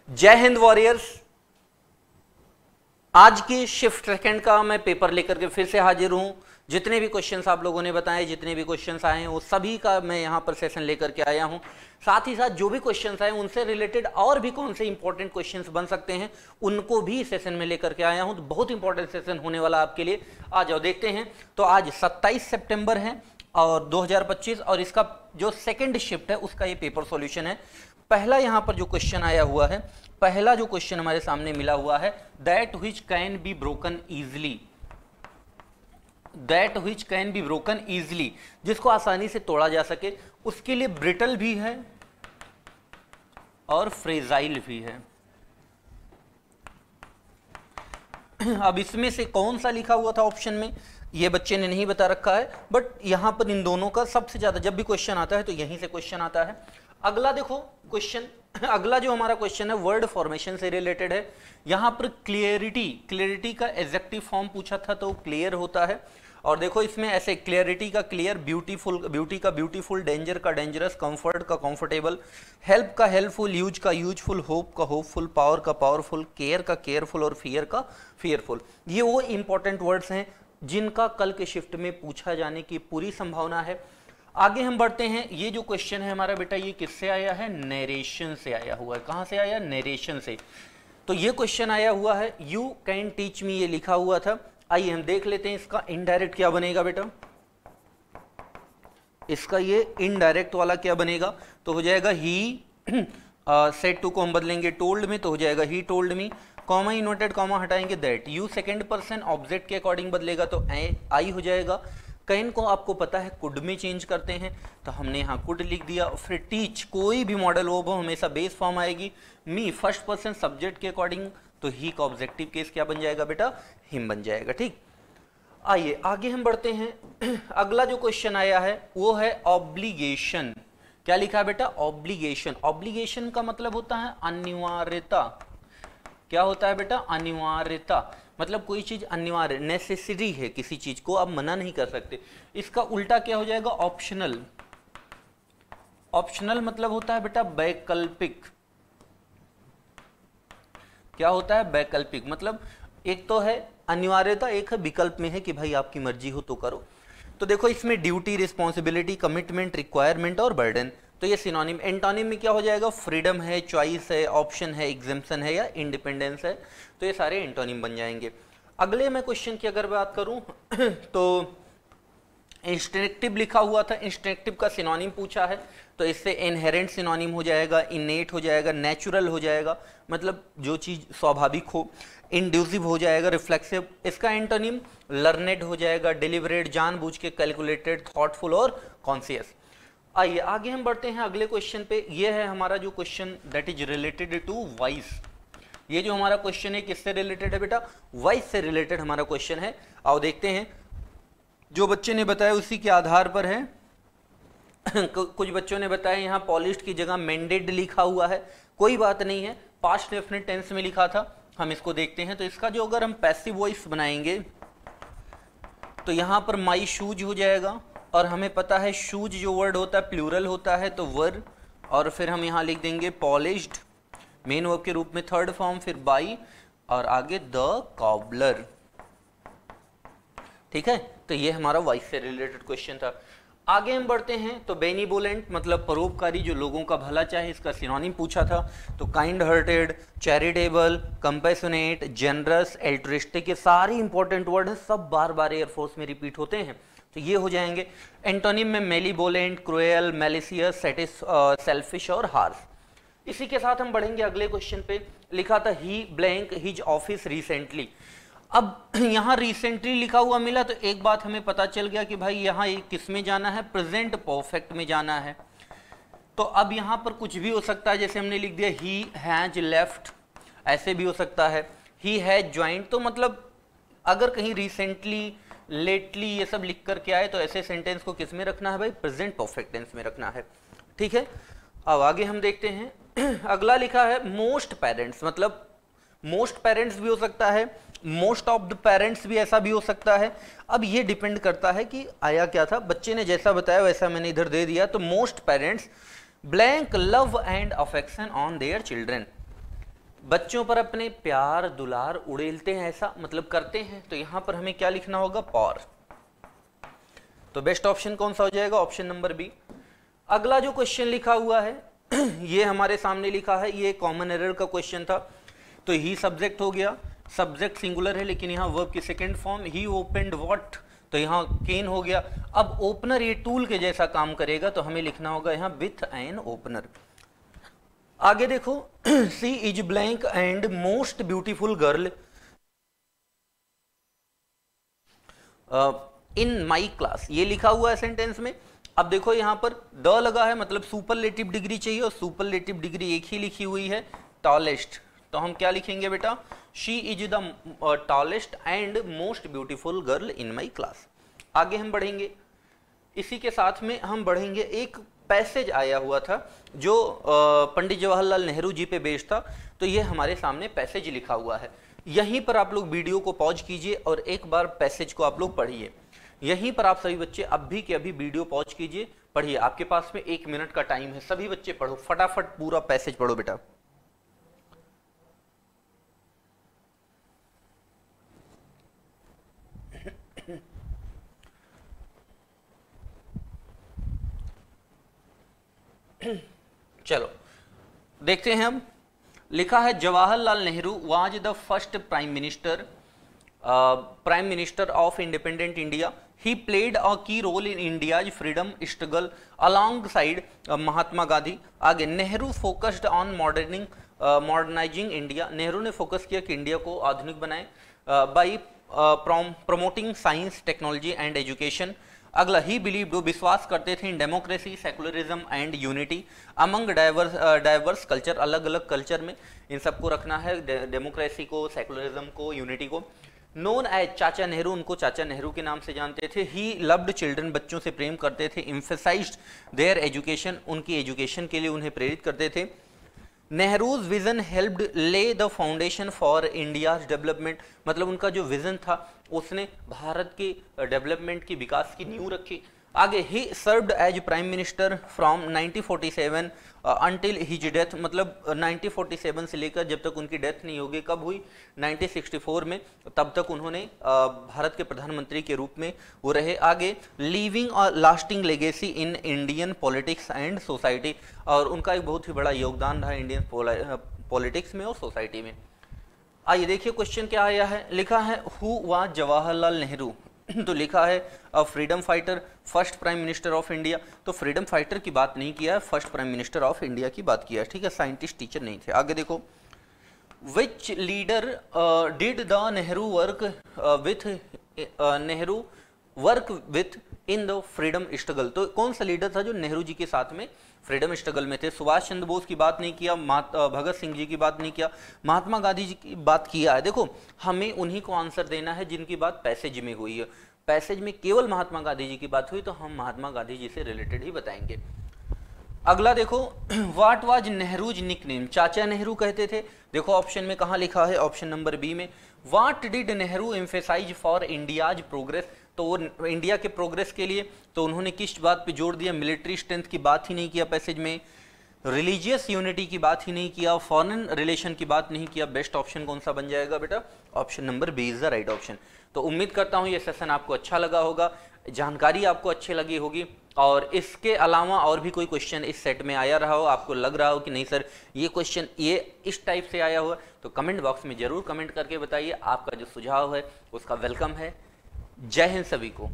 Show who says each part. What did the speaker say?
Speaker 1: जय हिंद वॉरियर्स। आज की शिफ्ट सेकंड का मैं पेपर लेकर के फिर से हाजिर हूं। जितने भी क्वेश्चंस आप लोगों ने बताए, जितने भी क्वेश्चंस आए हैं, वो सभी का मैं यहां पर सेशन लेकर के आया हूं। साथ ही साथ जो भी क्वेश्चंस आए उनसे रिलेटेड और भी कौन से इंपॉर्टेंट क्वेश्चंस बन सकते हैं उनको भी सेशन में लेकर के आया हूं। तो बहुत इंपॉर्टेंट सेशन होने वाला आपके लिए। आ जाओ देखते हैं। तो आज 27 सितंबर है और 2025 और इसका जो सेकेंड शिफ्ट है उसका ये पेपर सॉल्यूशन है। पहला यहां पर जो क्वेश्चन आया हुआ है, पहला जो क्वेश्चन हमारे सामने मिला हुआ है, that which can be broken easily, that which can be broken easily, जिसको आसानी से तोड़ा जा सके, उसके लिए ब्रिटल भी है और फ्रेजाइल भी है। अब इसमें से कौन सा लिखा हुआ था ऑप्शन में, ये बच्चे ने नहीं बता रखा है, बट यहां पर इन दोनों का सबसे ज्यादा जब भी क्वेश्चन आता है तो यहीं से क्वेश्चन आता है। अगला देखो क्वेश्चन, अगला जो हमारा क्वेश्चन है वर्ड फॉर्मेशन से रिलेटेड है। यहां पर क्लियरिटी, क्लियरिटी का एडजेक्टिव फॉर्म पूछा था तो क्लियर होता है। और देखो इसमें ऐसे क्लियरिटी का क्लियर, ब्यूटीफुल, ब्यूटी का ब्यूटीफुल, डेंजर का डेंजरस, कंफर्ट का कंफर्टेबल, हेल्प का हेल्पफुल, यूज का यूजफुल, होप का होपफुल, पावर का पावरफुल, केयर का केयरफुल और फियर का फियरफुल। ये वो इंपॉर्टेंट वर्ड्स हैं जिनका कल के शिफ्ट में पूछा जाने की पूरी संभावना है। आगे हम बढ़ते हैं। ये जो क्वेश्चन है हमारा बेटा, ये किससे आया है? नरेशन से आया हुआ है। कहां से आया? नरेशन से। तो ये क्वेश्चन आया हुआ है, यू कैन टीच मी, ये लिखा हुआ था। आइए हम देख लेते हैं इसका इनडायरेक्ट क्या बनेगा बेटा। इसका ये इनडायरेक्ट वाला क्या बनेगा, तो हो जाएगा ही, सेड टू को हम बदलेंगे टोल्ड में, तो हो जाएगा he told me, comma inverted comma हटाएंगे that, you second person object के अकॉर्डिंग बदलेगा तो आई हो जाएगा। कैन को आपको पता है कुड में चेंज करते हैं तो हमने यहाँ कुड लिख दिया। फिर टीच, कोई भी मॉडल हो हमेशा बेस फॉर्म आएगी। मी फर्स्ट पर्सन सब्जेक्ट के अकॉर्डिंग तो ही का ऑब्जेक्टिव केस क्या बन जाएगा बेटा? हिम बन जाएगा। ठीक, आइए आगे हम बढ़ते हैं। अगला जो क्वेश्चन आया है वो है ऑब्लिगेशन। क्या लिखा है बेटा? ऑब्लिगेशन। ऑब्लिगेशन का मतलब होता है अनिवार्यता। क्या होता है बेटा? अनिवार्यता। मतलब कोई चीज अनिवार्य, नेसेसरी है, किसी चीज को आप मना नहीं कर सकते। इसका उल्टा क्या हो जाएगा? ऑप्शनल। ऑप्शनल मतलब होता है बेटा वैकल्पिक। क्या होता है? वैकल्पिक। मतलब एक तो है अनिवार्यता, एक है विकल्प में है कि भाई आपकी मर्जी हो तो करो। तो देखो इसमें ड्यूटी, रिस्पॉन्सिबिलिटी, कमिटमेंट, रिक्वायरमेंट और बर्डन, तो ये सिनोनिम। एंटोनिम में क्या हो जाएगा? फ्रीडम है, चॉइस है, ऑप्शन है, एग्जेम्पशन है या इंडिपेंडेंस है, तो ये सारे एंटोनिम बन जाएंगे। अगले मैं क्वेश्चन की अगर बात करूं तो इंस्ट्रक्टिव लिखा हुआ था, इंस्ट्रक्टिव का सिनोनिम पूछा है तो इससे इनहेरेंट सिनोनिम हो जाएगा, इनेट हो जाएगा, नेचुरल हो जाएगा, मतलब जो चीज स्वाभाविक हो, इंड्यूसिव हो जाएगा, रिफ्लेक्सिव। इसका एंटोनिम लर्नेड हो जाएगा, डिलिबरेट, जानबूझ के, कैलकुलेटेड, थॉटफुल और कॉन्शियस। आइए आगे हम बढ़ते हैं अगले क्वेश्चन पे। ये है हमारा जो question that is related to voice. ये जो हमारा क्वेश्चन है किससे रिलेटेड है बेटा? वॉइस से रिलेटेड हमारा क्वेश्चन है। आओ देखते हैं। जो बच्चे ने बताया उसी के आधार पर है। कुछ बच्चों ने बताया यहाँ पॉलिश्ड की जगह मेंडेड लिखा हुआ है, कोई बात नहीं है, पास्ट डेफिनेट टेंस में लिखा था। हम इसको देखते हैं। तो इसका जो अगर हम पैसिव वॉइस बनाएंगे तो यहाँ पर माई शूज हो जाएगा, और हमें पता है शूज जो वर्ड होता है प्लूरल होता है तो वर, और फिर हम यहाँ लिख देंगे पॉलिश्ड मेन वर्ब के रूप में थर्ड फॉर्म, फिर बाई और आगे द कॉबलर। ठीक है, तो ये हमारा वॉइस से रिलेटेड क्वेश्चन था। आगे हम बढ़ते हैं। तो बेनिवोलेंट मतलब परोपकारी, जो लोगों का भला चाहे, इसका सिनोनिम पूछा था तो kind hearted, charitable, compassionate, generous, altruistic, ये सारे इंपॉर्टेंट वर्ड हैं, सब बार बार एयरफोर्स में रिपीट होते हैं तो ये हो जाएंगे। एंटोनिम में मेलीवोलेंट, क्रूएल, मैलिशियस, सेल्फिश और हार्श। इसी के साथ हम बढ़ेंगे अगले क्वेश्चन पे। लिखा था ही ब्लैंक हिज ऑफिस रिसेंटली। अब यहाँ रिसेंटली लिखा हुआ मिला तो एक बात हमें पता चल गया कि भाई यहाँ किस में जाना है? प्रेजेंट परफेक्ट में जाना है। तो अब यहाँ पर कुछ भी हो सकता है, जैसे हमने लिख दिया ही हैज लेफ्ट, ऐसे भी हो सकता है ही हैज ज्वाइंट। तो मतलब अगर कहीं रिसेंटली, लेटली ये सब लिख करके आए तो ऐसे सेंटेंस को किस में रखना है भाई? प्रेजेंट परफेक्ट टेंस में रखना है। ठीक है, अब आगे हम देखते हैं। अगला लिखा है मोस्ट पेरेंट्स, मतलब मोस्ट पेरेंट्स भी हो सकता है, मोस्ट ऑफ द पेरेंट्स भी ऐसा भी हो सकता है। अब ये डिपेंड करता है कि आया क्या था, बच्चे ने जैसा बताया वैसा मैंने इधर दे दिया। तो most parents blank love and affection on their children. बच्चों पर अपने प्यार दुलार उड़ेलते हैं, ऐसा मतलब करते हैं, तो यहां पर हमें क्या लिखना होगा, पॉर। तो बेस्ट ऑप्शन कौन सा हो जाएगा, ऑप्शन नंबर बी। अगला जो क्वेश्चन लिखा हुआ है ये हमारे सामने लिखा है, ये कॉमन एरर का क्वेश्चन था। तो ही सब्जेक्ट हो गया, सब्जेक्ट सिंगुलर है लेकिन यहाँ वर्ब की second form, he opened what, तो यहाँ केन हो गया। अब ओपनर ये टूल के जैसा काम करेगा, तो हमें लिखना होगा यहाँ विथ एन ओपनर। आगे देखो, she is blank and most beautiful girl in my class, ये लिखा हुआ है सेंटेंस में। अब देखो यहाँ पर द लगा है, मतलब सुपरलेटिव डिग्री चाहिए, और सुपरलेटिव डिग्री एक ही लिखी हुई है, टॉलेस्ट। तो हम क्या लिखेंगे बेटा, she is the tallest and most beautiful girl in my class. आगे हम बढ़ेंगे, इसी के साथ में हम बढ़ेंगे, एक पैसेज आया हुआ था जो पंडित जवाहरलाल नेहरू जी पे बेस्ड था। तो ये हमारे सामने पैसेज लिखा हुआ है, यहीं पर आप लोग वीडियो को पॉज कीजिए और एक बार पैसेज को आप लोग पढ़िए। यहीं पर आप सभी बच्चे अभी के अभी वीडियो पॉज कीजिए, पढ़िए। आपके पास में 1 मिनट का टाइम है, सभी बच्चे पढ़ो, फटाफट पूरा पैसेज पढ़ो बेटा। चलो देखते हैं हम। लिखा है Jawaharlal Nehru was the first prime minister of independent India. He played a key role in India's freedom struggle alongside Mahatma Gandhi. आगे, Nehru focused on modernising India. Nehru ने फोकस किया कि इंडिया को आधुनिक बनाए by promoting science technology and education. अगला, ही बिलीव, वो विश्वास करते थे in democracy secularism and unity among diverse culture, अलग अलग कल्चर में इन सबको रखना है, डेमोक्रेसी को, सेकुलरिज्म को, यूनिटी को। नोन एज चाचा नेहरू, उनको चाचा नेहरू के नाम से जानते थे। ही लव्ड चिल्ड्रन, बच्चों से प्रेम करते थे। एम्फेसाइज्ड देयर एजुकेशन, उनकी एजुकेशन के लिए उन्हें प्रेरित करते थे। नेहरूज विजन हेल्प्ड ले the foundation for India's development, मतलब उनका जो विजन था उसने भारत के डेवलपमेंट की, विकास की नींव रखी। आगे, he served as prime minister from 1947 until his death, मतलब 1947 से लेकर जब तक उनकी डेथ नहीं होगी, कब हुई, 1964 में, तब तक उन्होंने भारत के प्रधानमंत्री के रूप में वो रहे। आगे, leaving a lasting legacy in Indian politics and society, और उनका एक बहुत ही बड़ा योगदान रहा इंडियन पॉलिटिक्स में और सोसाइटी में। आइए देखिए क्वेश्चन क्या आया है। लिखा है हु वाज जवाहरलाल नेहरू, तो लिखा है a freedom fighter, first prime minister of India. तो फ्रीडम फाइटर की बात नहीं किया है, first prime minister of India की बात किया है, ठीक है, साइंटिस्ट टीचर नहीं थे। आगे देखो, which leader did the Nehru work with in the freedom struggle, तो कौन सा लीडर था जो नेहरू जी के साथ में फ्रीडम स्ट्रगल में थे। सुभाष चंद्र बोस की बात नहीं किया, भगत सिंह जी की बात नहीं किया, महात्मा गांधी जी की बात किया है। देखो, हमें उन्हीं को आंसर देना है जिनकी बात पैसेज में हुई है। पैसेज में केवल महात्मा गांधी जी की बात हुई तो हम महात्मा गांधी जी से रिलेटेड ही बताएंगे। अगला देखो, व्हाट वाज नेहरूज निकनेम, चाचा नेहरू कहते थे। देखो ऑप्शन में कहाँ लिखा है, ऑप्शन नंबर बी में। What did Nehru emphasise for India's progress, तो वो इंडिया के प्रोग्रेस के लिए तो उन्होंने किस बात पे जोर दिया, मिलिट्री स्ट्रेंथ की बात ही नहीं किया पैसेज में, रिलीजियस यूनिटी की बात ही नहीं किया, फॉरेन रिलेशन की बात नहीं किया। बेस्ट ऑप्शन कौन सा बन जाएगा बेटा, option number B is the right option. तो उम्मीद करता हूँ ये सेशन आपको अच्छा लगा होगा, जानकारी आपको अच्छी लगी होगी, और इसके अलावा और भी कोई क्वेश्चन इस सेट में आया रहा हो, आपको लग रहा हो कि नहीं सर ये क्वेश्चन ये इस टाइप से आया हुआ, तो कमेंट बॉक्स में जरूर कमेंट करके बताइए। आपका जो सुझाव है उसका वेलकम है। जय हिंद सभी को।